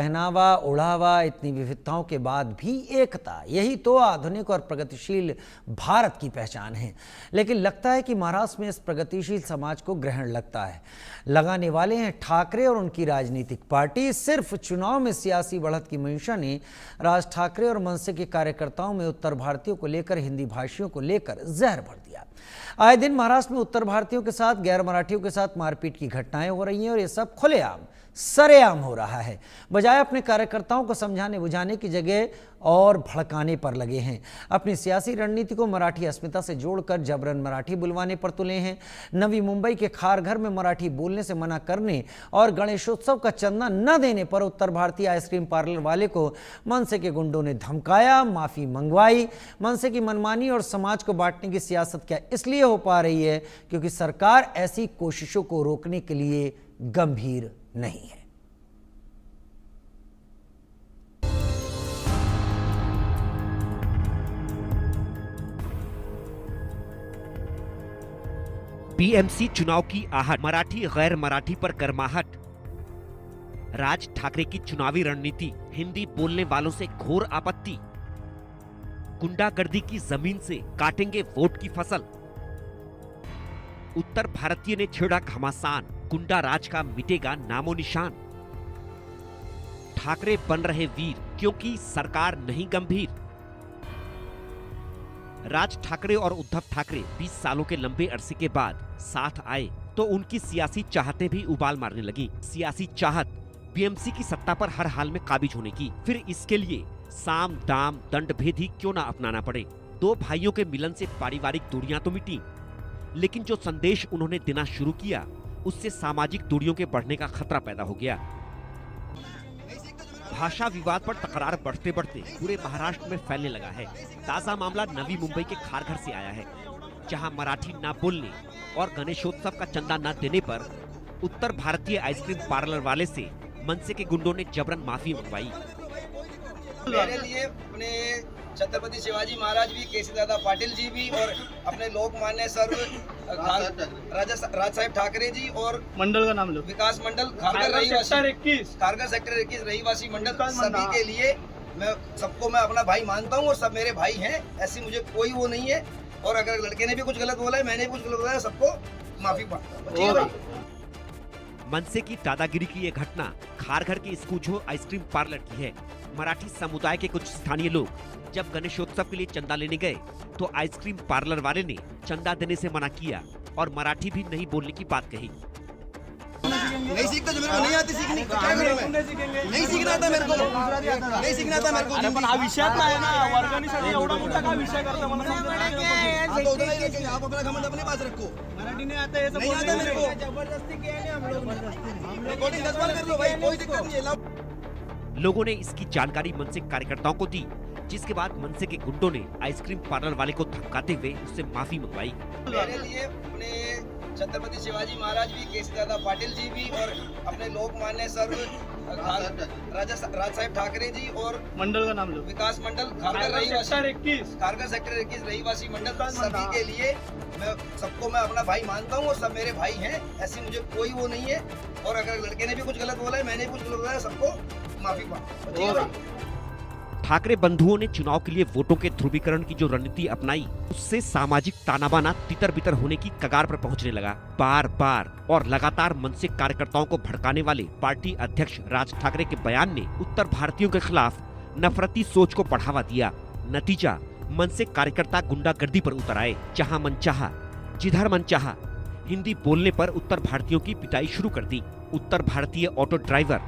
पहनावा ओढ़ावा इतनी विविधताओं के बाद भी एकता, यही तो आधुनिक और प्रगतिशील भारत की पहचान है। लेकिन लगता है कि महाराष्ट्र में इस प्रगतिशील समाज को ग्रहण लगता है। लगाने वाले हैं ठाकरे और उनकी राजनीतिक पार्टी। सिर्फ चुनाव में सियासी बढ़त की मंशा ने राज ठाकरे और मनसे के कार्यकर्ताओं में उत्तर भारतीयों को लेकर, हिंदी भाषियों को लेकर जहर भर दिया। आए दिन महाराष्ट्र में उत्तर भारतीयों के साथ गैर मराठियों के साथ मारपीट की घटनाएं हो रही हैं और ये सब खुलेआम सरेआम हो रहा है। बजाय अपने कार्यकर्ताओं को समझाने बुझाने की जगह और भड़काने पर लगे हैं। अपनी सियासी रणनीति को मराठी अस्मिता से जोड़कर जबरन मराठी बुलवाने पर तुले हैं। नवी मुंबई के खारघर में मराठी बोलने से मना करने और गणेशोत्सव का चंदा न देने पर उत्तर भारतीय आइसक्रीम पार्लर वाले को मनसे के गुंडों ने धमकाया, माफी मंगवाई। मनसे की मनमानी और समाज को बांटने की सियासत क्या इसलिए हो पा रही है क्योंकि सरकार ऐसी कोशिशों को रोकने के लिए गंभीर नहीं है। बीएमसी चुनाव की आहट, मराठी गैर मराठी पर गर्माहट। राज ठाकरे की चुनावी रणनीति, हिंदी बोलने वालों से घोर आपत्ति। गुंडागर्दी की जमीन से काटेंगे वोट की फसल। उत्तर भारतीय ने छेड़ा घमासान, गुंडा राज का मिटेगा नामो निशान। ठाकरे बन रहे वीर क्योंकि सरकार नहीं गंभीर। राज ठाकरे और उद्धव ठाकरे 20 सालों के लंबे अरसे के बाद साथ आए तो उनकी सियासी चाहतें भी उबाल मारने लगी। सियासी चाहत बीएमसी की सत्ता पर हर हाल में काबिज होने की, फिर इसके लिए साम दाम दंड भेद ही क्यों ना अपनाना पड़े। दो भाइयों के मिलन से पारिवारिक दूरियां तो मिटी, लेकिन जो संदेश उन्होंने देना शुरू किया उससे सामाजिक दूरियों के बढ़ने का खतरा पैदा हो गया। भाषा विवाद पर तकरार बढ़ते बढ़ते पूरे महाराष्ट्र में फैलने लगा है। ताजा मामला नवी मुंबई के खारघर से आया है, जहां मराठी न बोलने और गणेशोत्सव का चंदा न देने पर उत्तर भारतीय आइसक्रीम पार्लर वाले से मनसे के गुंडों ने जबरन माफी मंगवाई। मेरे लिए अपने छत्रपति शिवाजी महाराज भी, केसी दादा पाटिल जी भी और अपने लोकमान्य सर्व राज साहेब ठाकरे जी और मंडल का नाम लो, विकास मंडल खारघर सेक्टर 21 रहीवासी मंडल, सभी के लिए मैं सबको मैं अपना भाई मानता हूँ और सब मेरे भाई हैं। ऐसी मुझे कोई वो नहीं है। और अगर लड़के ने भी कुछ गलत बोला है, मैंने भी कुछ गलत बोला है, सबको माफी मांगता हूँ। मनसे की दादागिरी की ये घटना खारघर के स्कूझो आइसक्रीम पार्लर की है। मराठी समुदाय के कुछ स्थानीय लोग जब गणेशोत्सव के लिए चंदा लेने गए तो आइसक्रीम पार्लर वाले ने चंदा देने से मना किया और मराठी भी नहीं बोलने की बात कही। नहीं सीखता जो मेरे को नहीं आती सीखनी, क्या करूं मैं? नहीं सीखना था मेरे को, नहीं सीखना था मेरे को। अरे पण हा विषयात नाही ना, वर्गणीसाठी एवढा मोठा का विषय करता मला समजत आप अपना घमंड अपने पास रखो। मराठी नहीं आता ये सब नहीं आता मेरे को। जबरदस्ती किया है हम लोग, रिकॉर्डिंग 10 बार कर लो भाई, कोई दिक्कत नहीं है। लोगों ने इसकी जानकारी मनसे कार्यकर्ताओं को दी, जिसके बाद मनसे के गुंडों ने आइसक्रीम पार्लर वाले को धमकाते हुए उससे माफी मंगवाई। मेरे लिए अपने छत्रपति शिवाजी महाराज भी, केसी दादा पाटिल जी भी और अपने लोकमान्य सर्व राज साहेब ठाकरे जी और मंडल का नाम लो, विकास मंडल खारघर सेक्टर 21 रहीवासी मंडल, सभी के लिए मैं सबको मैं अपना भाई मानता हूँ और सब मेरे भाई हैं। ऐसी मुझे कोई वो नहीं है। और अगर लड़के ने भी कुछ गलत बोला है, मैंने भी कुछ गलत बोला है, सबको माफी मांगता हूँ। ठाकरे बंधुओं ने चुनाव के लिए वोटों के ध्रुवीकरण की जो रणनीति अपनाई, उससे सामाजिक तानाबाना तितर बितर होने की कगार पर पहुंचने लगा। बार बार और लगातार मनसे कार्यकर्ताओं को भड़काने वाले पार्टी अध्यक्ष राज ठाकरे के बयान ने उत्तर भारतीयों के खिलाफ नफरती सोच को बढ़ावा दिया। नतीजा, मनसे कार्यकर्ता गुंडागर्दी पर उतर आए। जहां मनचाहा, जिधर मनचाहा हिंदी बोलने पर उत्तर भारतीयों की पिटाई शुरू कर दी। उत्तर भारतीय ऑटो ड्राइवर,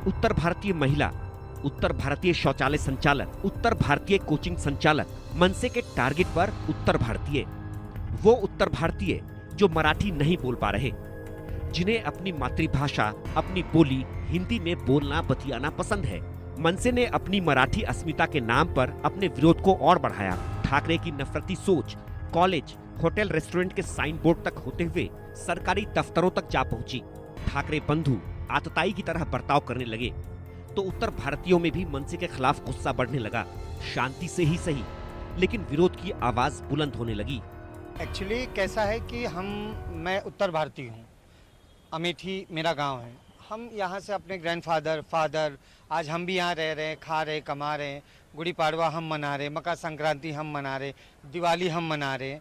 उत्तर भारतीय महिला, उत्तर भारतीय शौचालय संचालक, उत्तर भारतीय कोचिंग संचालक, मनसे के टारगेट पर उत्तर भारतीय, वो उत्तर भारतीय जो मराठी नहीं बोल पा रहे, जिन्हें अपनी मातृभाषा, अपनी बोली हिंदी में बोलना बतियाना पसंद है। मनसे ने अपनी मराठी अस्मिता के नाम पर अपने विरोध को और बढ़ाया। ठाकरे की नफरती सोच कॉलेज, होटल, रेस्टोरेंट के साइन बोर्ड तक होते हुए सरकारी दफ्तरों तक जा पहुंची। ठाकरे बंधु आतताई की तरह बर्ताव करने लगे तो उत्तर भारतीयों में भी मनसे के खिलाफ गुस्सा बढ़ने लगा। शांति से ही सही, लेकिन विरोध की आवाज बुलंद होने लगी। एक्चुअली कैसा है कि मैं उत्तर भारतीय हूँ, अमेठी मेरा गांव है। हम यहाँ से अपने ग्रैंडफादर फादर आज हम भी यहाँ रह रहे हैं, खा रहे, कमा रहे हैं। गुड़ी पाड़वा हम मना रहे, मकर संक्रांति हम मना रहे, दिवाली हम मना रहे।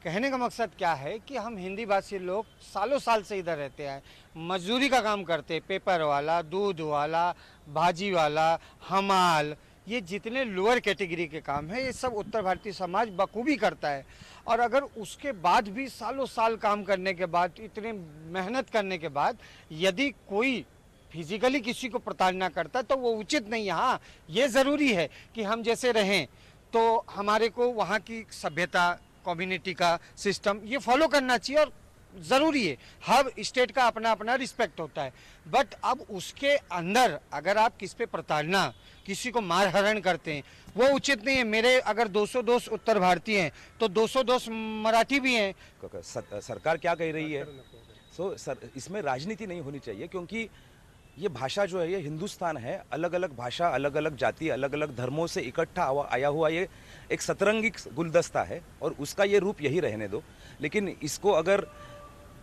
कहने का मकसद क्या है कि हम हिंदी भाषी लोग सालों साल से इधर रहते हैं, मजदूरी का काम करते, पेपर वाला, दूध वाला, भाजी वाला, हमाल, ये जितने लोअर कैटेगरी के काम है ये सब उत्तर भारतीय समाज बखूबी करता है। और अगर उसके बाद भी सालों साल काम करने के बाद, इतने मेहनत करने के बाद यदि कोई फिजिकली किसी को प्रताड़ना करता है तो वो उचित नहीं है। हाँ, ये ज़रूरी है कि हम जैसे रहें तो हमारे को वहाँ की सभ्यता, कम्युनिटी का सिस्टम ये फॉलो करना चाहिए और ज़रूरी है। हर स्टेट का अपना अपना रिस्पेक्ट होता है, बट अब उसके अंदर अगर आप किस पे प्रताड़ना, किसी को मारहरण करते हैं वो उचित नहीं है। मेरे अगर 200 दोस्त उत्तर भारतीय हैं तो 200 दोस्त मराठी भी हैं। सरकार क्या कह रही है? सर इसमें राजनीति नहीं होनी चाहिए, क्योंकि ये भाषा जो है ये हिंदुस्तान है। अलग अलग भाषा, अलग अलग जाति, अलग अलग धर्मों से इकट्ठा आया हुआ ये एक सतरंगी गुलदस्ता है और उसका ये रूप यही रहने दो। लेकिन इसको अगर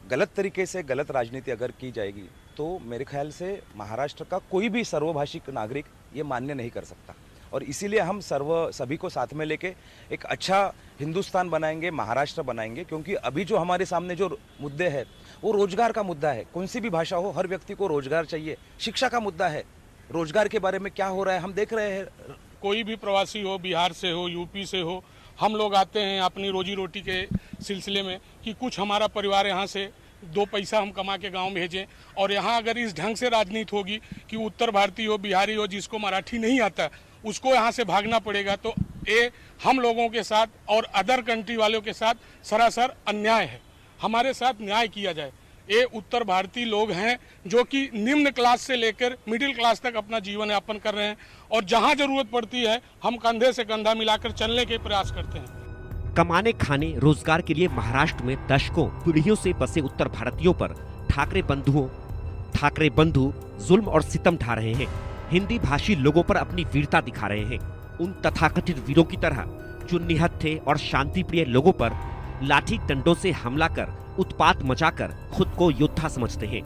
गलत तरीके से गलत राजनीति अगर की जाएगी तो मेरे ख्याल से महाराष्ट्र का कोई भी सर्वभाषिक नागरिक ये मान्य नहीं कर सकता। और इसीलिए हम सभी को साथ में लेके एक अच्छा हिंदुस्तान बनाएंगे, महाराष्ट्र बनाएंगे। क्योंकि अभी जो हमारे सामने जो मुद्दे हैं वो रोजगार का मुद्दा है। कौन सी भी भाषा हो, हर व्यक्ति को रोजगार चाहिए। शिक्षा का मुद्दा है, रोजगार के बारे में क्या हो रहा है हम देख रहे हैं। कोई भी प्रवासी हो, बिहार से हो, यूपी से हो, हम लोग आते हैं अपनी रोजी रोटी के सिलसिले में कि कुछ हमारा परिवार यहाँ से 2 पैसा हम कमा के गांव भेजें। और यहाँ अगर इस ढंग से राजनीति होगी कि उत्तर भारतीय हो, बिहारी हो, जिसको मराठी नहीं आता उसको यहाँ से भागना पड़ेगा, तो ये हम लोगों के साथ और अदर कंट्री वालों के साथ सरासर अन्याय है। हमारे साथ न्याय किया जाए। ये उत्तर भारतीय लोग हैं जो कि निम्न क्लास से लेकर मिडिल क्लास तक अपना जीवन यापन कर रहे हैं और जहाँ जरूरत पड़ती है हम कंधे से कंधा मिलाकर चलने के प्रयास करते हैं। कमाने, खाने, रोजगार के लिए महाराष्ट्र में दशकों पीढ़ियों से बसे उत्तर भारतीयों पर ठाकरे बंधु जुल्म और सितम ढा रहे हैं। हिंदी भाषी लोगों पर अपनी वीरता दिखा रहे हैं। उन तथाकथित वीरों की तरह जो निहत्थे और शांति प्रिय लोगों पर लाठी डंडों से हमला कर, उत्पात मचाकर खुद को योद्धा समझते हैं।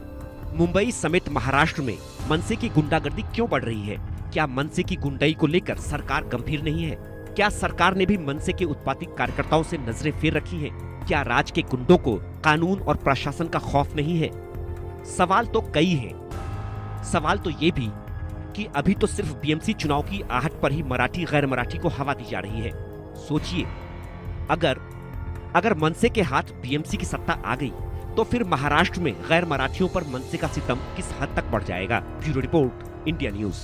मुंबई समेत महाराष्ट्र में मनसे की गुंडागर्दी क्यों बढ़ रही है? क्या मनसे की गुंडाई को लेकर सरकार गंभीर नहीं है? क्या सरकार ने भी मनसे के उत्पाती कार्यकर्ताओं से नजरें फेर रखी हैं? क्या राज के गुंडों को कानून और प्रशासन का खौफ नहीं है? सवाल तो कई हैं। सवाल तो ये भी कि अभी तो सिर्फ बीएमसी चुनाव की आहट पर ही मराठी गैर मराठी को हवा दी जा रही है। सोचिए, अगर मनसे के हाथ बीएमसी की सत्ता आ गई तो फिर महाराष्ट्र में गैर मराठियों पर मनसे का सितम किस हद तक बढ़ जाएगा। Bureau report, India news.